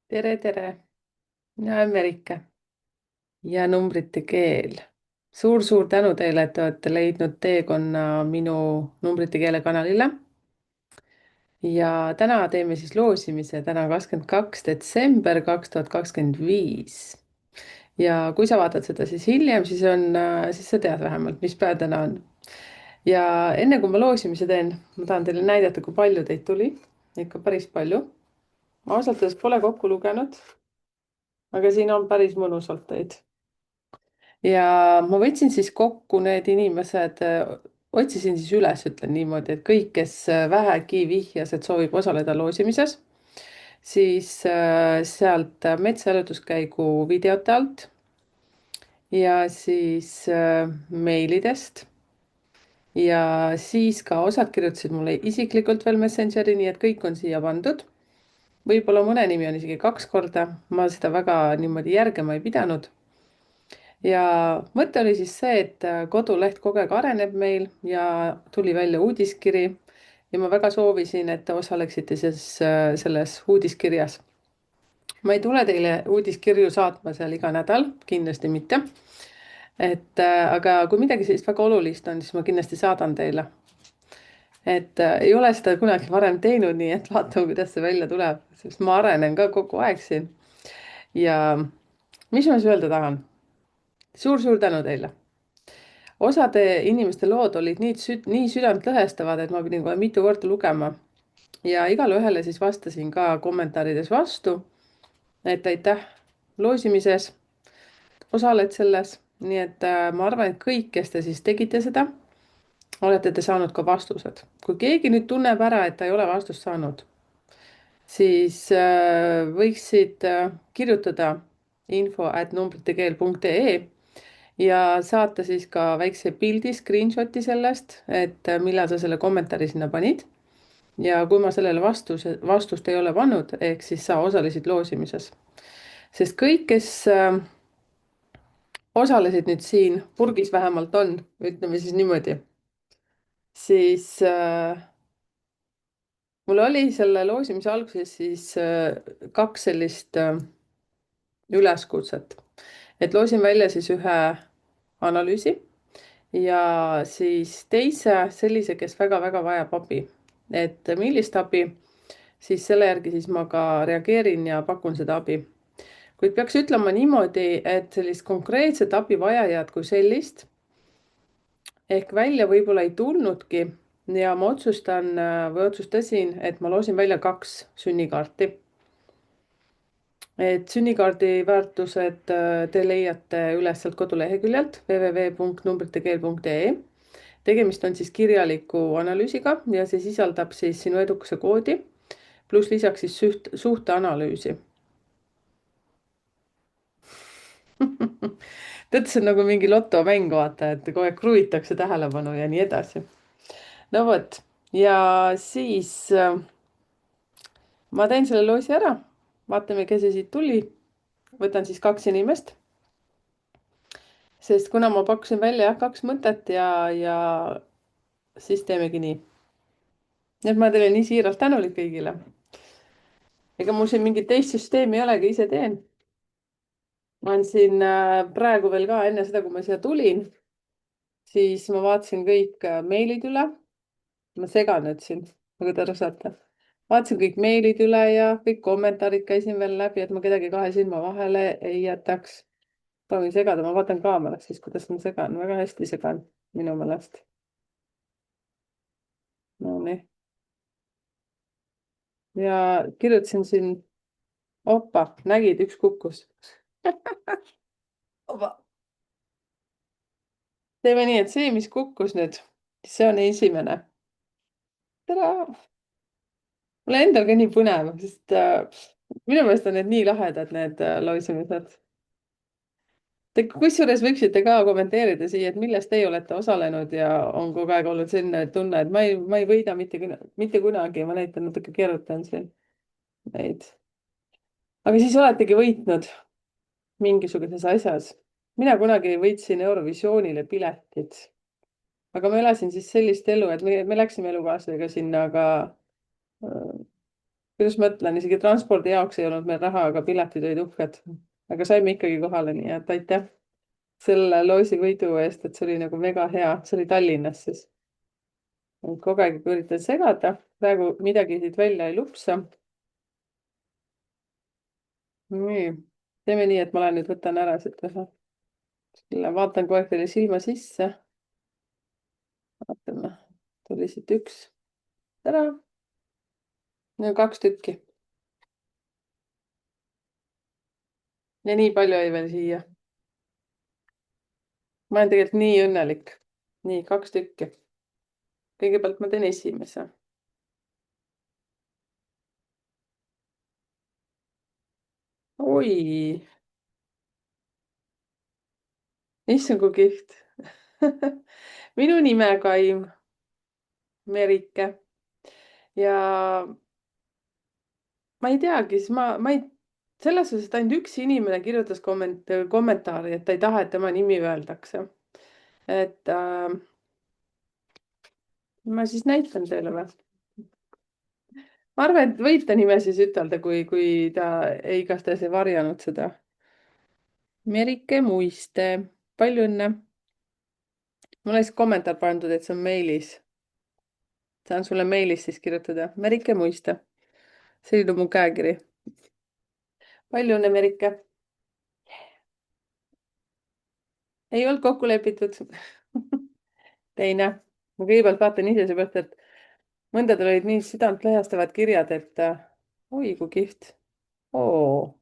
Tere, tere. Mina olen Merike ja numbrite keel. Suur-suur tänu teile, et te olete leidnud teekonna minu numbrite keele kanalile. Ja täna teeme siis loosimise, täna 22. detsember 2025. Ja kui sa vaatad seda siis hiljem, siis sa tead vähemalt, mis päev täna on. Ja enne kui ma loosimise teen, ma tahan teile näidata, kui palju teid tuli. Ikka päris palju. Ma ausalt öeldes pole kokku lugenud, aga siin on päris mõnusalt teid. Ja ma võtsin siis kokku need inimesed, otsisin siis üles, ütlen niimoodi, et kõik, kes vähegi vihjas, et soovib osaleda loosimises, siis sealt metsaelutuskäigu videote alt ja siis meilidest ja siis ka osad kirjutasid mulle isiklikult veel Messengeri, nii et kõik on siia pandud. Võib-olla mõne nimi on isegi 2 korda, ma seda väga niimoodi järgema ei pidanud. Ja mõte oli siis see, et koduleht kogu aeg areneb meil ja tuli välja uudiskiri ja ma väga soovisin, et te osaleksite siis selles uudiskirjas. Ma ei tule teile uudiskirju saatma seal iga nädal, kindlasti mitte. Aga kui midagi sellist väga olulist on, siis ma kindlasti saadan teile. Ei ole seda kunagi varem teinud, nii et vaatame, kuidas see välja tuleb, sest ma arenen ka kogu aeg siin. Ja mis ma siis öelda tahan? Suur-suur tänu teile. Osade inimeste lood olid nii südantlõhestavad, et ma pidin kohe mitu korda lugema. Ja igale ühele siis vastasin ka kommentaarides vastu, et aitäh loosimises, osaled selles. Nii et ma arvan, et kõik, kes te siis tegite seda, olete te saanud ka vastused. Kui keegi nüüd tunneb ära, et ta ei ole vastust saanud, siis võiksid kirjutada info@numbritekeel.ee ja saata siis ka väikse pildi, screenshot'i sellest, et millal sa selle kommentaari sinna panid. Ja kui ma sellele vastust ei ole pannud, ehk siis sa osalesid loosimises. Sest kõik, kes osalesid nüüd siin, purgis vähemalt on, ütleme siis niimoodi, siis mul oli selle loosimise alguses siis 2 sellist üleskutset. Et loosin välja siis ühe analüüsi ja siis teise sellise, kes väga-väga vajab abi. Et millist abi, siis selle järgi siis ma ka reageerin ja pakun seda abi. Kuid peaks ütlema niimoodi, et sellist konkreetset abivajajat kui sellist ehk välja võib-olla ei tulnudki ja ma otsustasin, et ma loosin välja 2 sünnikaarti. Et sünnikaardi väärtused te leiate üles sealt koduleheküljelt www.numbritekeel.ee. Tegemist on siis kirjaliku analüüsiga ja see sisaldab siis sinu edukuse koodi, pluss lisaks siis suhteanalüüsi. Tead, see on nagu mingi lotomäng, vaata, et kogu aeg kruvitakse tähelepanu ja nii edasi. No vot, ja siis ma teen selle loosi ära. Vaatame, kes see siit tuli. Võtan siis 2 inimest. Sest kuna ma pakkusin välja jah 2 mõtet ja siis teemegi nii. Nii et ma teile nii siiralt tänulik kõigile. Ega mul siin mingit teist süsteemi ei olegi, ise teen. Ma olen siin praegu veel ka enne seda, kui ma siia tulin, siis ma vaatasin kõik meilid üle. Ma segan nüüd siin, nagu te aru saate. Vaatasin kõik meilid üle ja kõik kommentaarid käisin veel läbi, et ma kedagi 2 silma vahele ei jätaks. Proovin segada, ma vaatan kaamerast siis, kuidas ma segan. Väga hästi segan minu meelest. No nii. Ja kirjutasin siin, opa, nägid, üks kukkus. Opa. Teeme nii, et see, mis kukkus nüüd, see on esimene. Tere! Mul endal ka nii põnev, sest minu meelest on need nii lahedad, need loosimised. Te kusjuures võiksite ka kommenteerida siia, et milles teie olete osalenud ja on kogu aeg olnud selline tunne, et ma ei võida mitte kunagi, ma näitan natuke keerutan siin neid. Aga siis oletegi võitnud mingisuguses asjas. Mina kunagi võitsin Eurovisioonile piletid. Aga ma elasin siis sellist elu, et me läksime elukaaslasega sinna, aga kuidas ma ütlen, isegi transpordi jaoks ei olnud meil raha, aga piletid olid uhked. aga saime ikkagi kohale, nii et aitäh selle loosivõidu eest, et see oli nagu mega hea, see oli Tallinnas siis. kogu aeg üritan segada, praegu midagi siit välja ei lupsa. nii, teeme nii, et ma lähen nüüd võtan ära siit ühe. vaatan kogu aeg teile silma sisse. vaatame, tuli siit üks. tere. no 2 tükki. ja nii palju jäi veel siia. ma olen tegelikult nii õnnelik. nii, 2 tükki. kõigepealt ma teen esimese. oi, issand kui kihvt. minu nime Kaim, Merike. ja ma ei teagi, siis ma ei, selles suhtes, et ainult üks inimene kirjutas kommentaari, et ta ei taha, et tema nimi öeldakse. et ma siis näitan teile või? ma arvan, et võib ta nime siis ütelda, kui ta igastahes ei varjanud seda. Merike Muiste, palju õnne. mul on lihtsalt kommentaar pandud, et see on meilis. saan sulle meilis siis kirjutada. Merike Muiste. selline on mu käekiri. palju õnne, Merike. ei olnud kokku lepitud. teine. ma kõigepealt vaatan ise seepärast, et mõndadel olid nii südantlõhestavad kirjad, et oi kui kihvt. oo.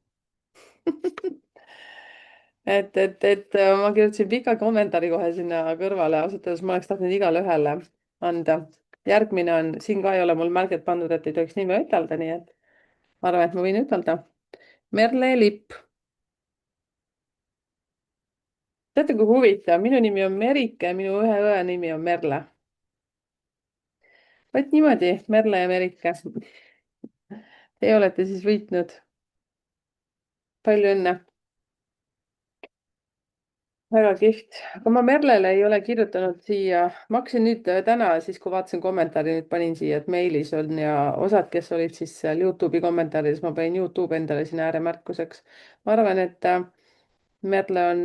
ma kirjutasin pika kommentaari kohe sinna kõrvale, ausalt öeldes ma oleks tahtnud igale ühele anda. järgmine on, siin ka ei ole mul märget pandud, et ei tohiks nime ütelda, nii et ma arvan, et ma võin ütelda. Merle Lipp. teate, kui huvitav, minu nimi on Merike, minu ühe õe nimi on Merle. vot niimoodi, Merle ja Merike. Teie olete siis võitnud. palju õnne. väga kihvt, aga ma Merlele ei ole kirjutanud siia, ma hakkasin nüüd täna siis, kui vaatasin kommentaari, nüüd panin siia, et meilis on ja osad, kes olid siis seal Youtube'i kommentaarides, ma panin Youtube endale sinna ääremärkuseks. ma arvan, et Merle on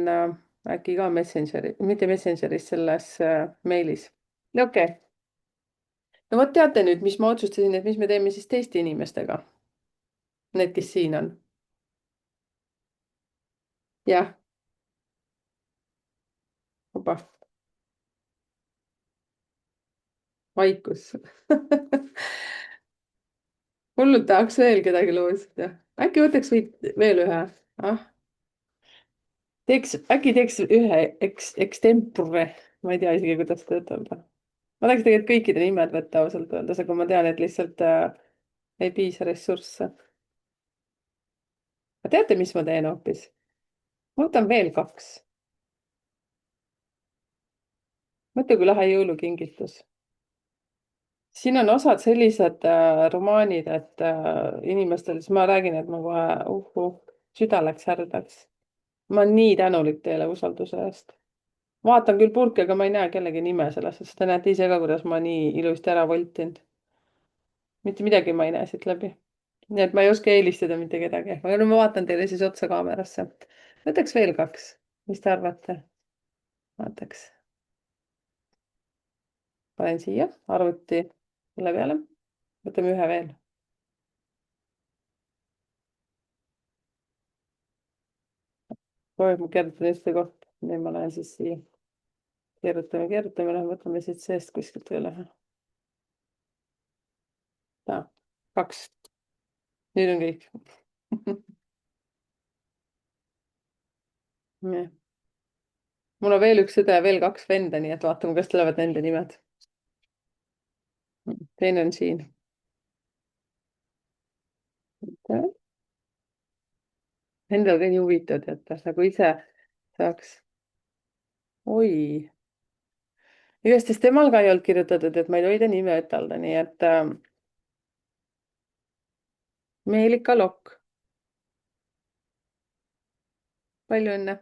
äkki ka Messengeri, mitte Messengeris, selles meilis. okei okay. no vot teate nüüd, mis ma otsustasin, et mis me teeme siis teiste inimestega. Need, kes siin on. jah. opa. vaikus hullult tahaks veel kedagi loosida. äkki võtaks veel ühe ah?. äkki teeks ühe extempore, ma ei tea isegi, kuidas seda ütelda. ma tahaks tegelikult kõikide nimed võtta ausalt öeldes, aga ma tean, et lihtsalt ei piisa ressursse. aga teate, mis ma teen hoopis? ma võtan veel 2. mõtle, kui lahe jõulukingitus. siin on osad sellised romaanid, et inimestel, siis ma räägin, et ma kohe süda läks härdaks. ma olen nii tänulik teile usalduse eest. vaatan küll purki, aga ma ei näe kellegi nime selles, sest te näete ise ka, kuidas ma nii ilusti ära voltinud. mitte midagi ma ei näe siit läbi. nii et ma ei oska eelistada mitte kedagi, aga no ma vaatan teile siis otsa kaamerasse. võtaks veel 2. mis te arvate? vaataks. panen siia arvuti selle peale. võtame ühe veel. kogu aeg ma keerutan ühte kohta, nii ma lähen siis siia. keerutame, võtame siit seest kuskilt veel ühe. 2. nüüd on kõik. mul on veel üks õde ja veel 2 venda, nii et vaatame, kas tulevad nende nimed. teine on siin. Endal ka nii huvitav, teate, nagu ise saaks. oi. igastahes temal ka ei olnud kirjutatud, et ma ei tohi ta nime ütelda, nii et Meelika Lokk. palju õnne.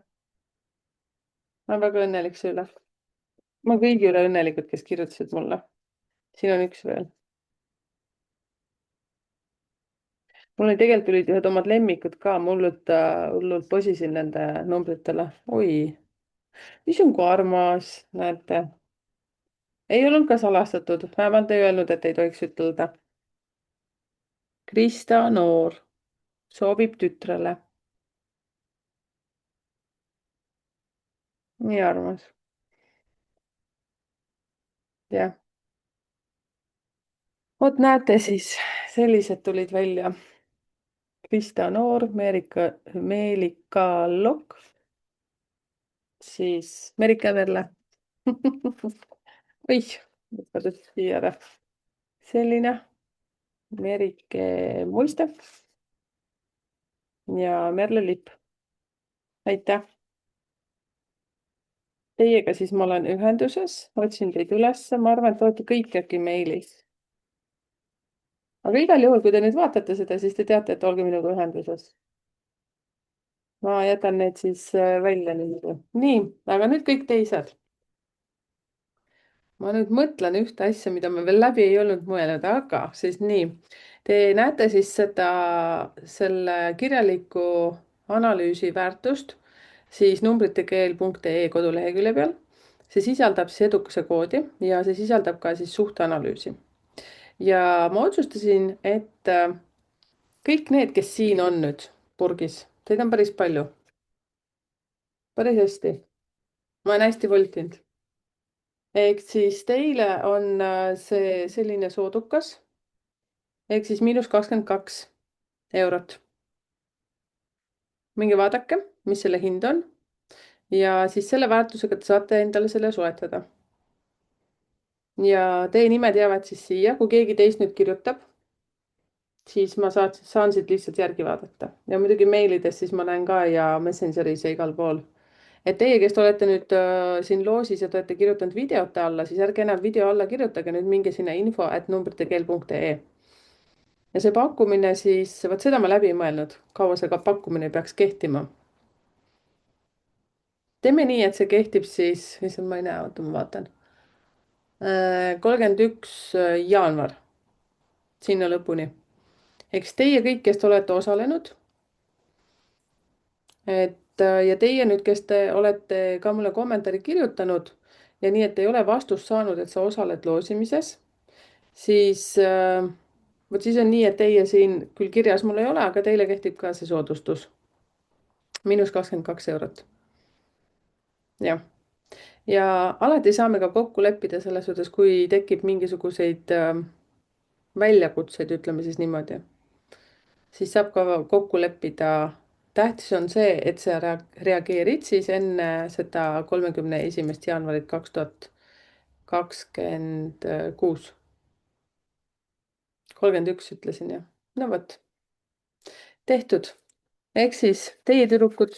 ma olen väga õnnelik su üle. ma olen kõigi üle õnnelikud, kes kirjutasid mulle. siin on üks veel. mul oli tegelikult tulid ühed omad lemmikud ka, ma hullult posisin nende numbritele. oi, issand kui armas, näete. ei olnud ka salastatud, vähemalt ei öelnud, et ei tohiks ütelda. Krista Noor soovib tütrele. nii armas. jah, vot näete siis, sellised tulid välja. Krista Noor, Meelika Lokk, siis Merike Merle. oih, kadus siia ära. selline Merike Muiste ja Merle Lipp. aitäh. Teiega siis ma olen ühenduses, otsin teid ülesse, ma arvan, et te olete kõik äkki meilis. aga igal juhul, kui te nüüd vaatate seda, siis te teate, et olge minuga ühenduses. ma jätan need siis välja niimoodi. nii, aga nüüd kõik teised. ma nüüd mõtlen ühte asja, mida me veel läbi ei olnud mõelnud, aga siis nii. Te näete siis selle kirjaliku analüüsi väärtust siis numbritekeel.ee kodulehekülje peal. see sisaldab siis edukuse koodi ja see sisaldab ka siis suhteanalüüsi. ja ma otsustasin, et kõik need, kes siin on nüüd purgis, teid on päris palju. päris hästi. ma olen hästi voltinud. ehk siis teile on see selline soodukas ehk siis -22 eurot. minge vaadake, mis selle hind on ja siis selle väärtusega te saate endale selle soetada. ja teie nimed jäävad siis siia, kui keegi teist nüüd kirjutab, siis ma saan siit lihtsalt järgi vaadata ja muidugi meilides siis ma näen ka ja Messengeris ja igal pool. et teie, kes te olete nüüd siin loosis ja te olete kirjutanud videote alla, siis ärge enam video alla kirjutage, nüüd minge sinna info@numbritekeel.ee. ja see pakkumine siis, vot seda ma läbi ei mõelnud, kaua see ka pakkumine peaks kehtima. teeme nii, et see kehtib siis, issand, ma ei näe, oota, ma vaatan. 31 jaanuar, sinna lõpuni. eks teie kõik, kes te olete osalenud, et ja teie nüüd, kes te olete ka mulle kommentaari kirjutanud ja nii, et ei ole vastust saanud, et sa osaled loosimises, siis vot siis on nii, et teie siin küll kirjas mul ei ole, aga teile kehtib ka see soodustus. -22 eurot. jah, ja alati saame ka kokku leppida selles suhtes, kui tekib mingisuguseid väljakutseid, ütleme siis niimoodi, siis saab ka kokku leppida. tähtis on see, et sa reageerid siis enne seda 31. jaanuarit 2026. 31 ütlesin jah. no vot, tehtud. ehk siis teie tüdrukud,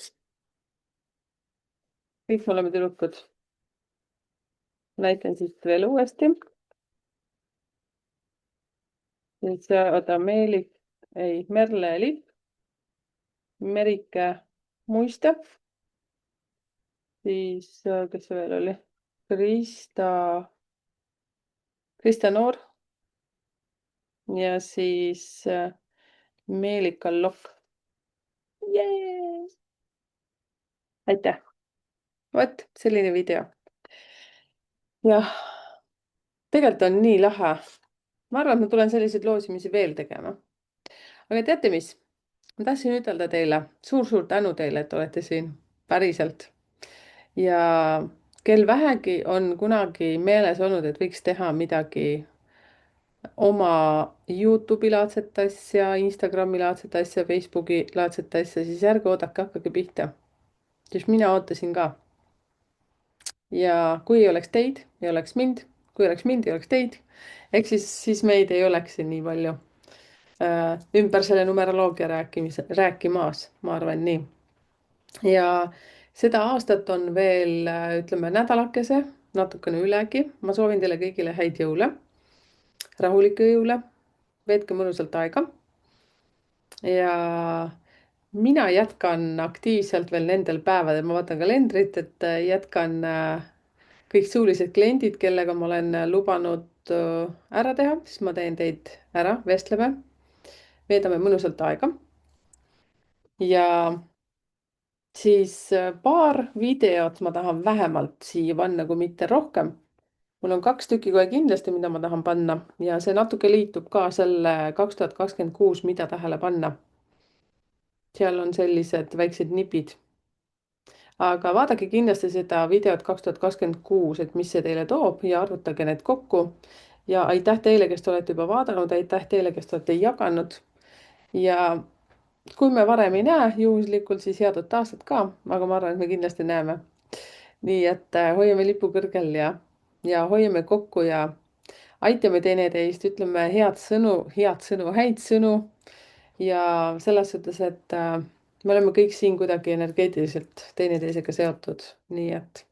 kõik me oleme tüdrukud. näitan siis veel uuesti. siis oota, Merle Lipp, Merike Muiste, siis kes see veel oli? Krista Noor ja siis Meelika Lokk. aitäh. vot selline video. jah, tegelikult on nii lahe. ma arvan, et ma tulen selliseid loosimisi veel tegema. aga teate mis? ma tahtsin ütelda teile suur-suur tänu teile, et olete siin päriselt. ja kel vähegi on kunagi meeles olnud, et võiks teha midagi oma Youtube'i laadset asja, Instagrami laadset asja, Facebooki laadset asja, siis ärge oodake, hakake pihta. siis mina ootasin ka. ja kui ei oleks teid, ei oleks mind, kui oleks mind, ei oleks teid. ehk siis meid ei oleks siin nii palju ümber selle numeroloogia rääkimas, ma arvan nii. ja seda aastat on veel, ütleme, nädalakese, natukene ülegi. ma soovin teile kõigile häid jõule, rahulikke jõule, veetke mõnusalt aega. ja mina jätkan aktiivselt veel nendel päevadel, ma vaatan kalendrit, et jätkan kõik suulised kliendid, kellega ma olen lubanud ära teha, siis ma teen teid ära, vestleme. veedame mõnusalt aega ja siis paar videot ma tahan vähemalt siia panna, kui mitte rohkem. mul on kaks tükki kohe kindlasti, mida ma tahan panna ja see natuke liitub ka selle 2026, mida tähele panna. seal on sellised väiksed nipid. aga vaadake kindlasti seda videot 2026, et mis see teile toob ja arvutage need kokku. ja aitäh teile, kes te olete juba vaadanud, aitäh teile, kes te olete jaganud. ja kui me varem ei näe juhuslikult, siis head uut aastat ka, aga ma arvan, et me kindlasti näeme. nii et hoiame lipu kõrgel ja hoiame kokku ja aitame teineteist, ütleme head sõnu, häid sõnu ja selles suhtes, et me oleme kõik siin kuidagi energeetiliselt teineteisega seotud, nii et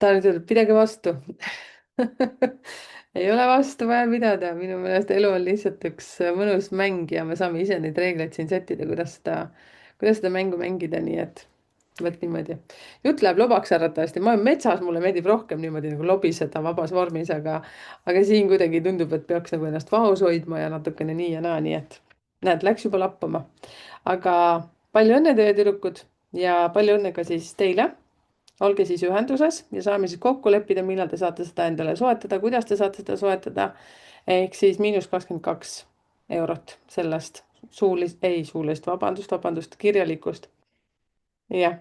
ta nüüd ütleb, pidage vastu ei ole vastu vaja pidada, minu meelest elu on lihtsalt üks mõnus mäng ja me saame ise neid reegleid siin sättida, kuidas seda mängu mängida, nii et vot niimoodi. jutt läheb lobaks arvatavasti, ma olen metsas, mulle meeldib rohkem niimoodi nagu lobiseda vabas vormis, aga siin kuidagi tundub, et peaks nagu ennast vaos hoidma ja natukene nii ja naa, nii et näed, läks juba lappama. aga palju õnne, teie tüdrukud ja palju õnne ka siis teile. olge siis ühenduses ja saame siis kokku leppida, millal te saate seda endale soetada, kuidas te saate seda soetada. ehk siis -22 € sellest suulist, vabandust, kirjalikust. jah,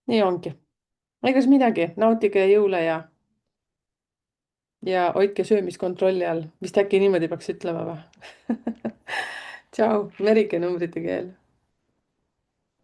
nii ongi. ega siis midagi, nautige jõule ja hoidke söömist kontrolli all, vist äkki niimoodi peaks ütlema või? tšau, Merike numbrite keel.